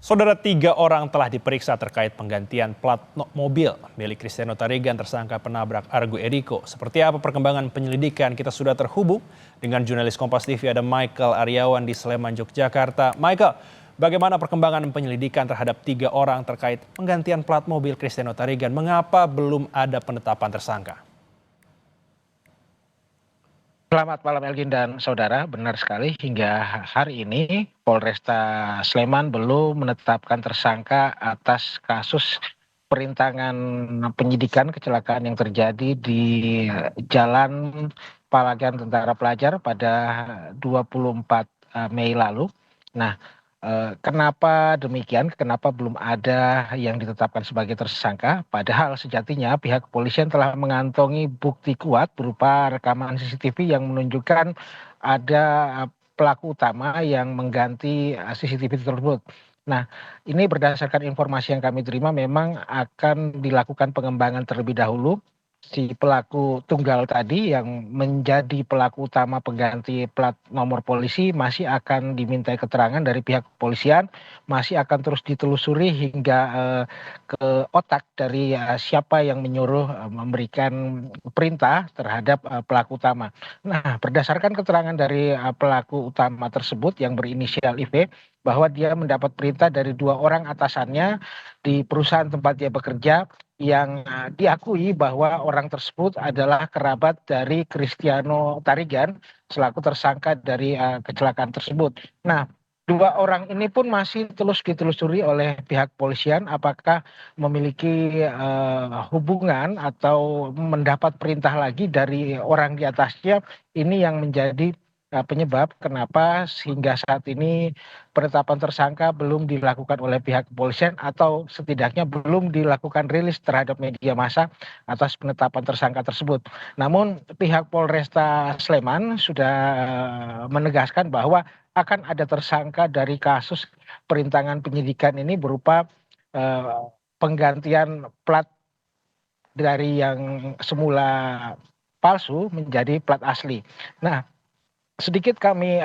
Saudara, 3 orang telah diperiksa terkait penggantian plat mobil milik Cristiano Tarigan tersangka penabrak Argo Eriko. Seperti apa perkembangan penyelidikan? Kita sudah terhubung dengan jurnalis Kompas TV ada Michael Aryawan di Sleman, Yogyakarta. Michael, bagaimana perkembangan penyelidikan terhadap 3 orang terkait penggantian plat mobil Cristiano Tarigan? Mengapa belum ada penetapan tersangka? Selamat malam Elgin dan saudara, benar sekali hingga hari ini Polresta Sleman belum menetapkan tersangka atas kasus perintangan penyidikan kecelakaan yang terjadi di Jalan Palagan Tentara Pelajar pada 24 Mei lalu. Nah, kenapa demikian? Kenapa belum ada yang ditetapkan sebagai tersangka? Padahal sejatinya pihak kepolisian telah mengantongi bukti kuat berupa rekaman CCTV yang menunjukkan ada pelaku utama yang mengganti CCTV tersebut. Nah, ini berdasarkan informasi yang kami terima memang akan dilakukan pengembangan terlebih dahulu. Si pelaku tunggal tadi yang menjadi pelaku utama pengganti plat nomor polisi masih akan dimintai keterangan dari pihak kepolisian, masih akan terus ditelusuri hingga ke otak dari siapa yang menyuruh memberikan perintah terhadap pelaku utama. Nah, berdasarkan keterangan dari pelaku utama tersebut yang berinisial IV, bahwa dia mendapat perintah dari 2 orang atasannya di perusahaan tempat dia bekerja yang diakui bahwa orang tersebut adalah kerabat dari Cristiano Tarigan selaku tersangka dari kecelakaan tersebut. Nah, 2 orang ini pun masih terus ditelusuri oleh pihak polisian apakah memiliki hubungan atau mendapat perintah lagi dari orang di atasnya. Ini yang menjadi penyebab kenapa hingga saat ini penetapan tersangka belum dilakukan oleh pihak kepolisian atau setidaknya belum dilakukan rilis terhadap media massa atas penetapan tersangka tersebut. Namun pihak Polresta Sleman sudah menegaskan bahwa akan ada tersangka dari kasus perintangan penyidikan ini berupa penggantian plat dari yang semula palsu menjadi plat asli. Nah, sedikit kami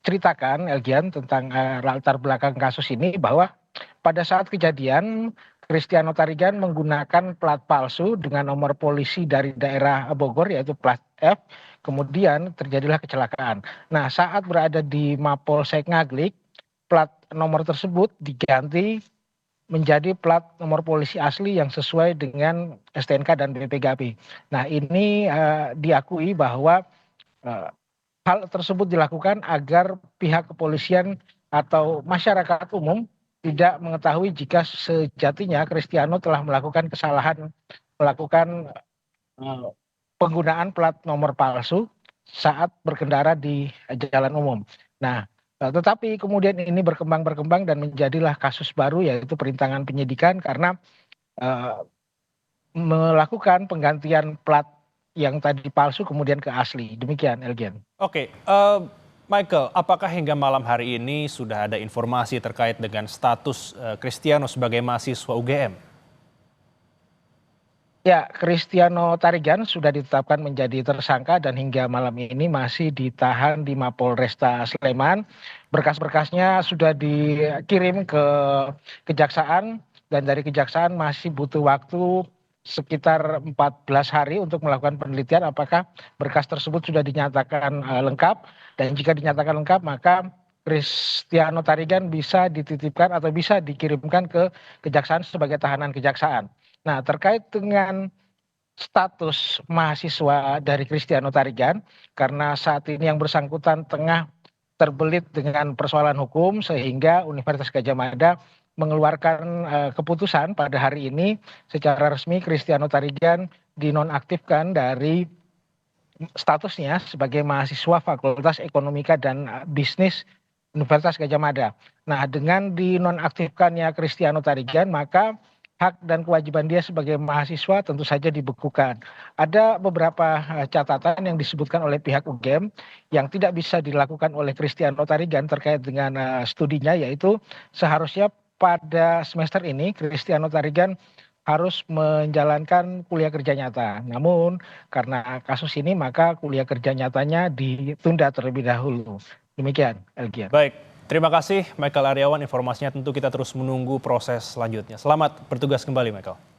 ceritakan Elgian tentang latar belakang kasus ini bahwa pada saat kejadian Cristiano Tarigan menggunakan plat palsu dengan nomor polisi dari daerah Bogor yaitu plat F, kemudian terjadilah kecelakaan. Nah, saat berada di Mapolsek Ngaglik, plat nomor tersebut diganti menjadi plat nomor polisi asli yang sesuai dengan STNK dan BPKB. Nah, ini diakui bahwa hal tersebut dilakukan agar pihak kepolisian atau masyarakat umum tidak mengetahui jika sejatinya Cristiano telah melakukan kesalahan melakukan penggunaan plat nomor palsu saat berkendara di jalan umum. Nah, tetapi kemudian ini berkembang dan menjadilah kasus baru yaitu perintangan penyidikan karena melakukan penggantian plat yang tadi palsu kemudian ke asli. Demikian, Elgian. Oke, Michael, apakah hingga malam hari ini sudah ada informasi terkait dengan status Cristiano sebagai mahasiswa UGM? Ya, Cristiano Tarigan sudah ditetapkan menjadi tersangka dan hingga malam ini masih ditahan di Mapolresta Sleman. Berkas-berkasnya sudah dikirim ke kejaksaan dan dari kejaksaan masih butuh waktu sekitar 14 hari untuk melakukan penelitian apakah berkas tersebut sudah dinyatakan lengkap, dan jika dinyatakan lengkap maka Cristiano Tarigan bisa dititipkan atau bisa dikirimkan ke kejaksaan sebagai tahanan kejaksaan. Nah, terkait dengan status mahasiswa dari Cristiano Tarigan, karena saat ini yang bersangkutan tengah terbelit dengan persoalan hukum sehingga Universitas Gadjah Mada mengeluarkan keputusan pada hari ini secara resmi Cristiano Tarigan dinonaktifkan dari statusnya sebagai mahasiswa Fakultas Ekonomika dan Bisnis Universitas Gadjah Mada. Nah, dengan dinonaktifkannya Cristiano Tarigan maka hak dan kewajiban dia sebagai mahasiswa tentu saja dibekukan. Ada beberapa catatan yang disebutkan oleh pihak UGM yang tidak bisa dilakukan oleh Cristiano Tarigan terkait dengan studinya, yaitu seharusnya pada semester ini Cristiano Tarigan harus menjalankan kuliah kerja nyata. Namun karena kasus ini maka kuliah kerja nyatanya ditunda terlebih dahulu. Demikian, Elgian. Baik, Terima kasih Michael Aryawan, informasinya tentu kita terus menunggu proses selanjutnya. Selamat bertugas kembali Michael.